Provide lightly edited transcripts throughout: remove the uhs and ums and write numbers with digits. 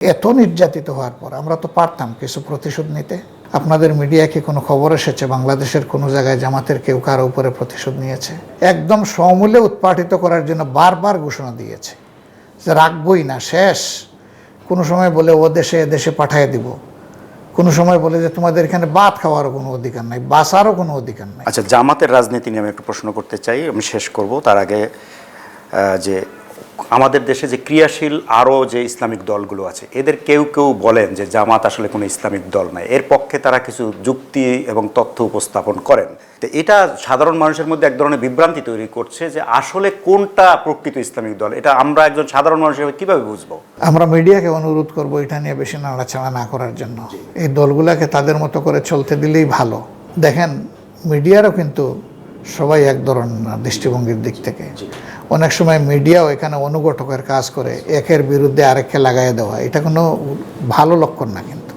এত নির্যাতিত হওয়ার পর আমরা তো পারতাম কিছু প্রতিশোধ নিতে। আপনাদের মিডিয়ায় কি কোনো খবর এসেছে বাংলাদেশের কোনো জায়গায় জামাতের কেউ কারো উপরে প্রতিশোধ নিয়েছে? একদম সমূলে উৎপাটিত করার জন্য বারবার ঘোষণা দিয়েছে যে রাখবই না, শেষ। কোনো সময় বলে ও দেশে এদেশে পাঠিয়ে দিব, কোনো সময় বলে যে তোমাদের এখানে ভাত খাওয়ারও কোনো অধিকার নাই, বাঁচারও কোনো অধিকার নাই। আচ্ছা, জামাতের রাজনীতি নিয়ে আমি একটু প্রশ্ন করতে চাই, আমি শেষ করব। তার আগে যে আমাদের দেশে যে ক্রিয়াশীল আরও যে ইসলামিক দলগুলো আছে, এদের কেউ কেউ বলেন যে জামাত আসলে কোনো ইসলামিক দল নয়, এর পক্ষে তারা কিছু যুক্তি এবং তথ্য উপস্থাপন করেন। তো এটা সাধারণ মানুষের মধ্যে এক ধরনের বিভ্রান্তি তৈরি করছে যে আসলে কোনটা প্রকৃত ইসলামিক দল, এটা আমরা একজন সাধারণ মানুষ হিসেবে কীভাবে বুঝবো? আমরা মিডিয়াকে অনুরোধ করবো এটা নিয়ে বেশি নাড়াচাড়া না করার জন্য। এই দলগুলোকে তাদের মতো করে চলতে দিলেই ভালো। দেখেন, মিডিয়ারও কিন্তু সবাই এক ধরনের দৃষ্টিভঙ্গির দিক থেকে। অনেক সময় মিডিয়াও এখানে অনুঘটকের কাজ করে, একের বিরুদ্ধে আরেককে লাগাই দেওয়া, এটা কোনো ভালো লক্ষণ না। কিন্তু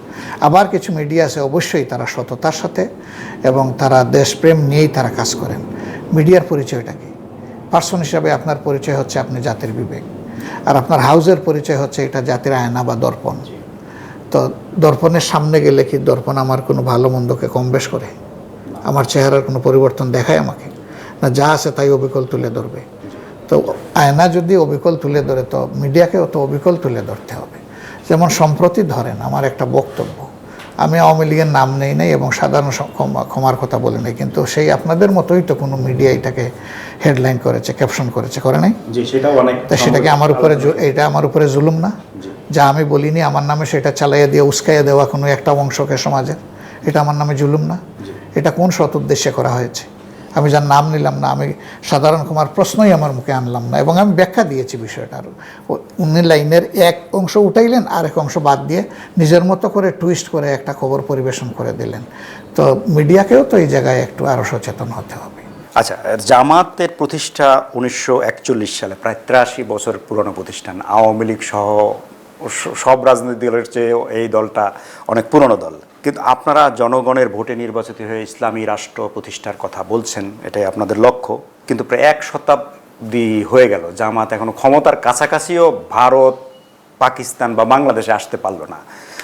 আবার কিছু মিডিয়া আছে অবশ্যই তারা সততার সাথে এবং তারা দেশপ্রেম নিয়েই তারা কাজ করেন। মিডিয়ার পরিচয়টা কি? পার্সন হিসাবে আপনার পরিচয় হচ্ছে আপনি জাতির বিবেক, আর আপনার হাউজের পরিচয় হচ্ছে এটা জাতির আয়না বা দর্পণ। তো দর্পণের সামনে গেলে কি দর্পণ আমার কোনো ভালো মন্দকে কম বেশ করে? আমার চেহারার কোনো পরিবর্তন দেখায় আমাকে? না, যা আছে তাই অবিকল তুলে ধরবে। তো আয়না যদি অবিকল তুলে ধরে, তো মিডিয়াকেও তো অবিকল তুলে ধরতে হবে। যেমন সম্প্রতি ধরেন আমার একটা বক্তব্য, আমি আওয়ামী লীগের নাম নেই নাই এবং সাধারণ ক্ষমার কথা বলে নাই, কিন্তু সেই আপনাদের মতোই তো কোনো মিডিয়া এটাকে হেডলাইন করেছে, ক্যাপশন করেছে, করে নাই? তা সেটাকে আমার উপরে, এটা আমার উপরে জুলুম না? যা আমি বলিনি আমার নামে সেটা চালাইয়া দিয়ে উস্কাইয়া দেওয়া কোনো একটা অংশকে সমাজের, এটা আমার নামে জুলুম না? এটা কোন সৎ উদ্দেশ্যে করা হয়েছে? আমি যার নাম নিলাম না, আমি সাধারণ ক্ষমার প্রশ্নই আমার মুখে আনলাম না, এবং আমি ব্যাখ্যা দিয়েছি বিষয়টার। উনি লাইনের এক অংশ উঠাইলেন, আরেক অংশ বাদ দিয়ে নিজের মতো করে টুইস্ট করে একটা খবর পরিবেশন করে দিলেন। তো মিডিয়াকেও তো এই জায়গায় একটু আরও সচেতন হতে হবে। আচ্ছা, জামাতের প্রতিষ্ঠা 1941 সালে, প্রায় 83 বছর পুরনো প্রতিষ্ঠান। আওয়ামী লীগ সহ সব রাজনৈতিক দলের চেয়ে এই দলটা অনেক পুরনো দল, কিন্তু আপনারা জনগণের ভোটে নির্বাচিত হয়ে ইসলামী রাষ্ট্র প্রতিষ্ঠার কথা বলছেন, এটাই আপনাদের লক্ষ্য। কিন্তু প্রায় 1 শতাব্দী হয়ে গেল, জামাত এখনো ক্ষমতার কাছাকাছিও ভারত, পাকিস্তান বা বাংলাদেশে আসতে পারলো না।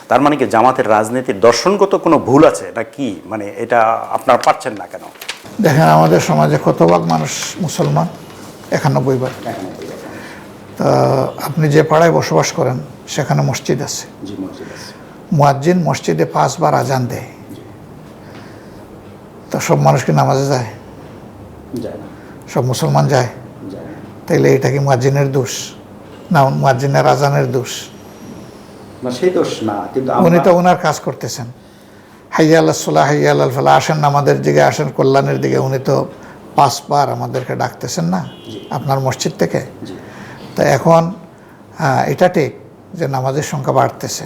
তার মানে কি জামাতের রাজনীতির দর্শনগত কোনো ভুল আছে না কি? মানে এটা আপনারা পারছেন না কেন? দেখেন, আমাদের সমাজে কত ভাগ মানুষ মুসলমান? 91 ভাগ। তা আপনি যে পাড়ায় বসবাস করেন সেখানে মসজিদ আছে, মুয়াজ্জিন মসজিদে 5 বার আজান দেয়। তা সব মানুষ কি নামাজে যায়? সব মুসলমান যায়? তাইলে এটা কি মুয়াজ্জিনের দোষ না মুয়াজ্জিনের আজানের দোষ? উনি তো ওনার কাজ করতেছেন, হাইয়া আলাস সালাহ, হাইয়া আলাল ফালাহ, আসেন আমাদের দিকে, আসেন কল্যাণের দিকে। উনি তো 5 বার আমাদেরকে ডাকতেছেন না আপনার মসজিদ থেকে? তা এখন এটা ঠিক যে নামাজের সংখ্যা বাড়তেছে,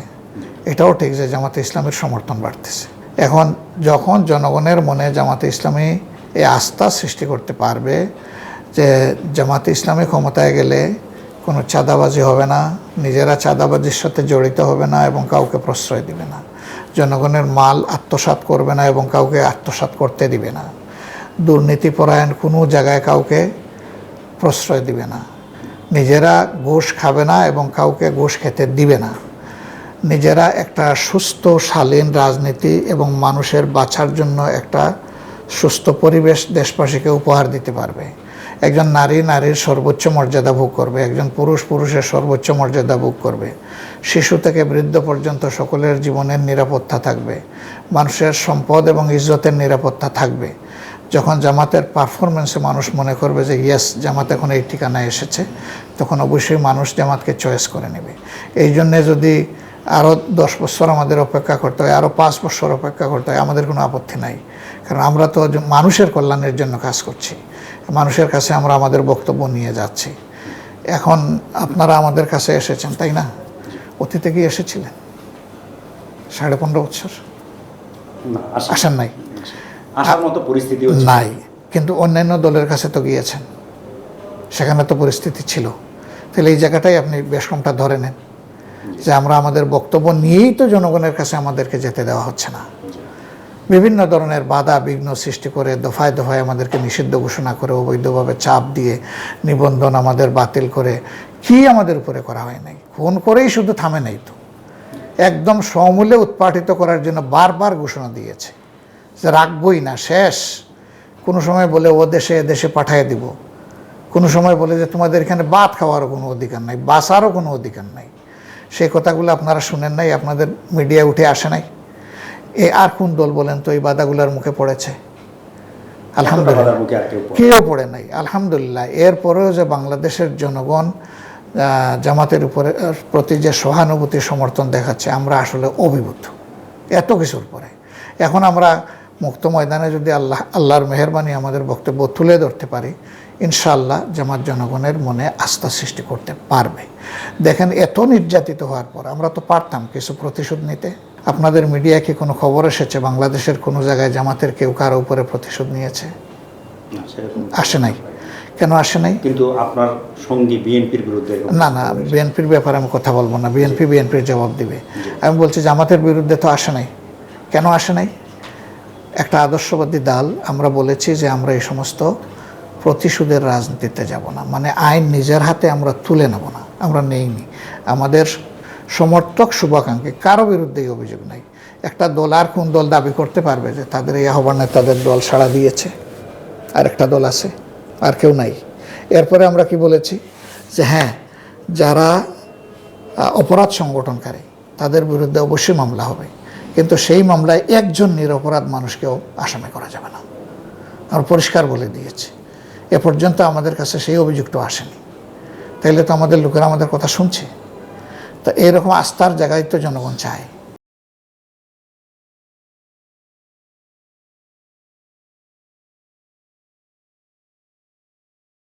এটাও ঠিক যে জামাতে ইসলামের সমর্থন বাড়তেছে। এখন যখন জনগণের মনে জামাতে ইসলামী এই আস্থা সৃষ্টি করতে পারবে যে জামাতে ইসলামী ক্ষমতায় গেলে কোনো চাঁদাবাজি হবে না, নিজেরা চাঁদাবাজির সাথে জড়িত হবে না এবং কাউকে প্রশ্রয় দিবে না, জনগণের মাল আত্মসাৎ করবে না এবং কাউকে আত্মসাৎ করতে দিবে না, দুর্নীতিপরায়ণ কোনো জায়গায় কাউকে প্রশ্রয় দিবে না, নিজেরা ঘুষ খাবে না এবং কাউকে ঘুষ খেতে দিবে না, নিজেরা একটা সুস্থ শালীন রাজনীতি এবং মানুষের বাঁচার জন্য একটা সুস্থ পরিবেশ দেশবাসীকে উপহার দিতে পারবে। একজন নারী নারীর সর্বোচ্চ মর্যাদা ভোগ করবে, একজন পুরুষ পুরুষের সর্বোচ্চ মর্যাদা ভোগ করবে, শিশু থেকে বৃদ্ধ পর্যন্ত সকলের জীবনের নিরাপত্তা থাকবে, মানুষের সম্পদ এবং ইজ্জতের নিরাপত্তা থাকবে। যখন জামাতের পারফরমেন্সে মানুষ মনে করবে যে ইয়েস, জামাত এখন এই ঠিকানায় এসেছে, তখন অবশ্যই মানুষ জামাতকে চয়েস করে নেবে। এই জন্যে যদি আরও 10 বছর আমাদের অপেক্ষা করতে হয়, আরও 5 বছর অপেক্ষা করতে হয়, আমাদের কোনো আপত্তি নাই। কারণ আমরা তো মানুষের কল্যাণের জন্য কাজ করছি, মানুষের কাছে আমরা আমাদের বক্তব্য নিয়ে যাচ্ছি। এখন আপনারা আমাদের কাছে এসেছেন, তাই না? অতীতে কি এসেছিলেন? 15.5 বছর আসেন নাই, আসার মতো পরিস্থিতি নাই। কিন্তু অন্যান্য দলের কাছে তো গিয়েছেন, সেখানে তো পরিস্থিতি ছিল। তাহলে এই জায়গাটাই আপনি বেশ কমটা ধরে নেন যে আমরা আমাদের বক্তব্য নিয়েই তো জনগণের কাছে আমাদেরকে যেতে দেওয়া হচ্ছে না। বিভিন্ন ধরনের বাধা বিঘ্ন সৃষ্টি করে দফায় দফায় আমাদেরকে নিষিদ্ধ ঘোষণা করে, অবৈধভাবে চাপ দিয়ে নিবন্ধন আমাদের বাতিল করে, কি আমাদের উপরে করা হয় নাই? ফোন করেই শুধু থামে নাই তো, একদম সমূলে উৎপাটিত করার জন্য বারবার ঘোষণা দিয়েছে যে রাখবই না, শেষ। কোনো সময় বলে ও দেশে এ দেশে পাঠিয়ে দিব, কোনো সময় বলে যে তোমাদের এখানে ভাত খাওয়ারও কোনো অধিকার নাই, বাঁচারও কোনো অধিকার নাই। সেই কথাগুলো আপনারা শুনেন নাই, আপনাদের মিডিয়ায় উঠে আসে নাই। আর কোন দল বলেন তো এই বাধাগুলোর মুখে পড়েছে? আলহামদুলিল্লাহ কেউ পড়ে নাই, আলহামদুলিল্লাহ। এরপরেও যে বাংলাদেশের জনগণ জামাতের প্রতি যে সহানুভূতি সমর্থন দেখাচ্ছে, আমরা আসলে অভিভূত এত কিছুর পরে। এখন আমরা মুক্ত ময়দানে যদি আল্লাহর মেহেরবানি আমাদের বক্তব্য তুলে ধরতে পারি, ইনশাআল্লাহ জামাত জনগণের মনে আস্থা সৃষ্টি করতে পারবে। দেখেন, এত নির্যাতিত হওয়ার পর আমরা তো পারতাম কিছু প্রতিশোধ নিতে। আপনাদের মিডিয়ায় কি কোনো খবর এসেছে বাংলাদেশের কোনো জায়গায় জামাতের কেউ কারো উপরে প্রতিশোধ নিয়েছে? আসে নাই। কেন আসে নাই? কিন্তু আপনার সঙ্গী বিএনপির বিরুদ্ধে না, বিএনপির ব্যাপারে আমি কথা বলবো না, বিএনপির জবাব দিবে। আমি বলছি জামাতের বিরুদ্ধে তো আসে নাই। কেন আসে নাই? একটা আদর্শবাদী দল, আমরা বলেছি যে আমরা এই সমস্ত প্রতিশোধের রাজনীতিতে যাব না, মানে আইন নিজের হাতে আমরা তুলে নেব না, আমরা নেইনি। আমাদের সমর্থক শুভাকাঙ্ক্ষী কারো বিরুদ্ধেই অভিযোগ নাই। একটা দল, আর কোন দল দাবি করতে পারবে যে তাদের এই আহ্বানে তাদের দল সাড়া দিয়েছে? আর একটা দল আছে, আর কেউ নাই। এরপরে আমরা কি বলেছি যে হ্যাঁ, যারা অপরাধ সংগঠনকারী তাদের বিরুদ্ধে অবশ্যই মামলা হবে, কিন্তু সেই মামলায় একজন নিরপরাধ মানুষকেও আসামি করা যাবে না। আমরা পরিষ্কার বলে দিয়েছি। এ পর্যন্ত আমাদের কাছে সেই অভিযোগটা আসেনি। তাইলে তো আমাদের লোকেরা আমাদের কথা শুনছে। তা এরকম আস্থার জায়গায় তো জনগণ চায়।